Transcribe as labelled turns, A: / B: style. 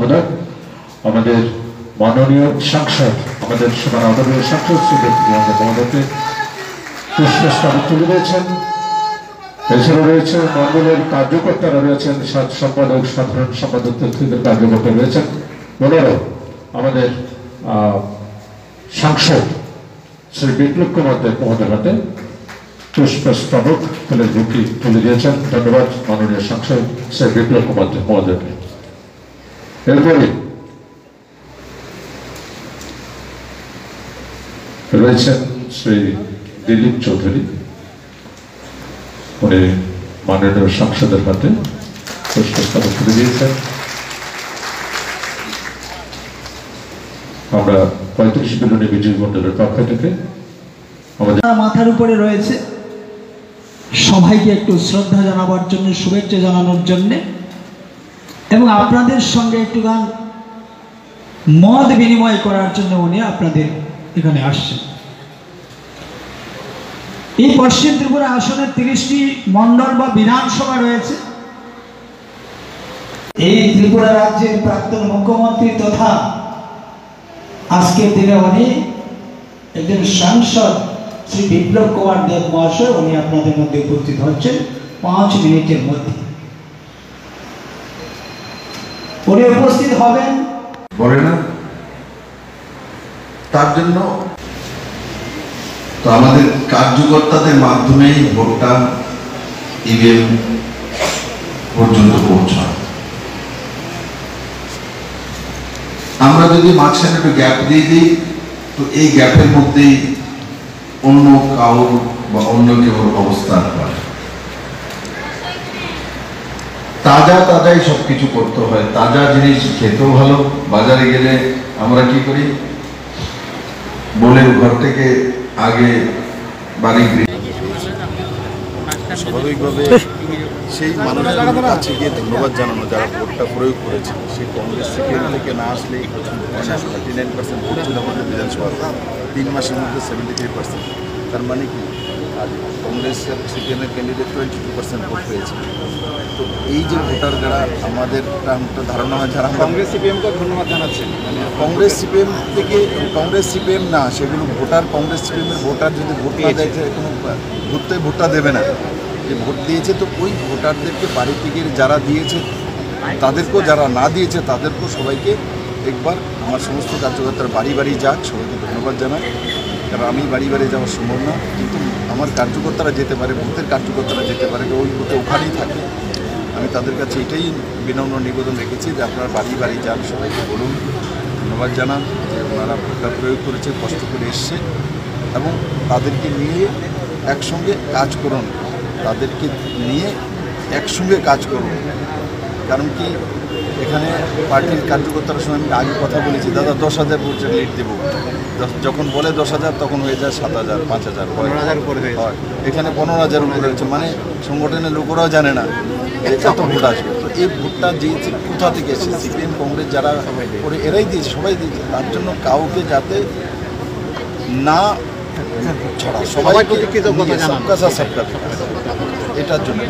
A: সম্পাদক আমাদের মাননীয় সাংসদ আমাদের সবার আদরণীয় সাংসদ শ্রী মহোদয়কে পুষ্পস্তবক তুলে দিয়েছেন। এছাড়া রয়েছে মণ্ডলের কার্যকর্তারা রয়েছেন, সম্পাদক সাধারণ সম্পাদক তথ্যদের কার্যকর্তা রয়েছেন। ওনারাও আমাদের সাংসদ শ্রী বিপ্লব কুমার দেব মহোদয়ের হাতে পুষ্পস্তবক ফুলের বুকে তুলে দিয়েছেন। ধন্যবাদ মাননীয় সাংসদ শ্রী বিপ্লব কুমার দেব মহোদয়কে। এরপরে রয়েছেন শ্রী দিলীপ চৌধুরী, উনি মাননীয় সাংসদের হাতে পুষ্পস্তবক তুলে দিয়েছেন। আমরা 35 বিলনী বিজয় মন্ডলের পক্ষ থেকে আমাদের
B: মাথার উপরে রয়েছে, সবাইকে একটু শ্রদ্ধা জানাবার জন্য, শুভেচ্ছা জানানোর জন্য এবং আপনাদের সঙ্গে একটু গান মত বিনিময় করার জন্য উনি আপনাদের এখানে আসছেন। এই পশ্চিম ত্রিপুরা আসনের 30টি মণ্ডল বা বিধানসভা রয়েছে। এই ত্রিপুরা রাজ্যের প্রাক্তন মুখ্যমন্ত্রী তথা আজকের দিনে উনি একজন সাংসদ শ্রী বিপ্লব কুমার দেব মহাশয়, উনি আপনাদের মধ্যে উপস্থিত হচ্ছেন 5 মিনিটের মধ্যে। উনি উপস্থিত হবেন
C: বলে না, তার জন্য তো আমাদের কার্যকর্তাদের মাধ্যমেই ভোটটা ইভিএম পর্যন্ত পৌঁছায়। আমরা যদি মাঝখানে একটু গ্যাপ দিয়ে দিই, তো এই গ্যাপের মধ্যেই অন্য কাউর বা অন্য কেউ অবস্থান হয়। তাজাই সবকিছু করতে হয়, তাজা জিনিস খেতেও ভালো। বাজারে গেলে আমরা কি করি, বলে ঘর থেকে আগে বাড়ি
D: স্বাভাবিকভাবে সেই মানুষগুলোর কাছে গিয়ে ধন্যবাদ জানানো যারা ভোটটা প্রয়োগ করেছে। সেই কংগ্রেস সিপিএম থেকে না আসলেই 39% ভোট ছিল আমাদের বিধানসভা, 3 মাসের মধ্যে 73%। তার মানে কি, আর কংগ্রেস সিপিএমের ক্যান্ডিডেট 22% ভোট পেয়েছে। তো এই যে ভোটার যারা আমাদের ধারণা হয়, যারা কংগ্রেস সিপিএমকে ধন্যবাদ জানাচ্ছেন, মানে কংগ্রেস সিপিএম থেকে কংগ্রেস সিপিএম না, সেগুলো ভোটার কংগ্রেস সিপিএমের ভোটার যদি ভোট না দেয় কোনো ঘুরতে ভোটটা দেবে না। যে ভোট দিয়েছে, তো ওই ভোটারদেরকে বাড়ি থেকে যারা দিয়েছে তাদেরকেও, যারা না দিয়েছে তাদেরকেও সবাইকে একবার আমার সমস্ত কার্যকর্তারা বাড়ি বাড়ি যাক, সবাইকে ধন্যবাদ জানাই। কারণ আমি বাড়ি বাড়ি যাওয়া সম্ভব না, কিন্তু আমার কার্যকর্তারা যেতে পারে, বুথের কার্যকর্তারা যেতে পারে, ওই বুথে ওখানেই থাকে। আমি তাদের কাছে এটাই বিনম্র নিবেদন রেখেছি যে আপনারা বাড়ি বাড়ি যান, সবাইকে বলুন, ধন্যবাদ জানান যে ওনারা ভোটটা প্রয়োগ করেছে, কষ্ট করে এসছে এবং তাদেরকে নিয়ে একসঙ্গে কাজ করুন, তাদেরকে নিয়ে একসঙ্গে কাজ করুন। কারণ কি, এখানে পার্টির কার্যকর্তার সঙ্গে আমি আগে কথা বলেছি, দাদা 10,000 ভোটের লিড দেবো, যখন বলে 10,000 তখন হয়ে যায় 7,000, 5,000, 15,000 উপরে হয়। এখানে 15,000 উপরে হয়েছে, মানে সংগঠনের লোকেরাও জানে না যে কত ভোট আসবে। তো এই ভোটটা দিয়েছে কোথা থেকে এসেছে, সিপিএম কংগ্রেস যারা করে এরাই দিয়েছে, সবাই দিয়েছে। তার জন্য কাউকে যাতে না ছড়া, সবাইকে সবকা সাথ সবকা, এটার জন্য।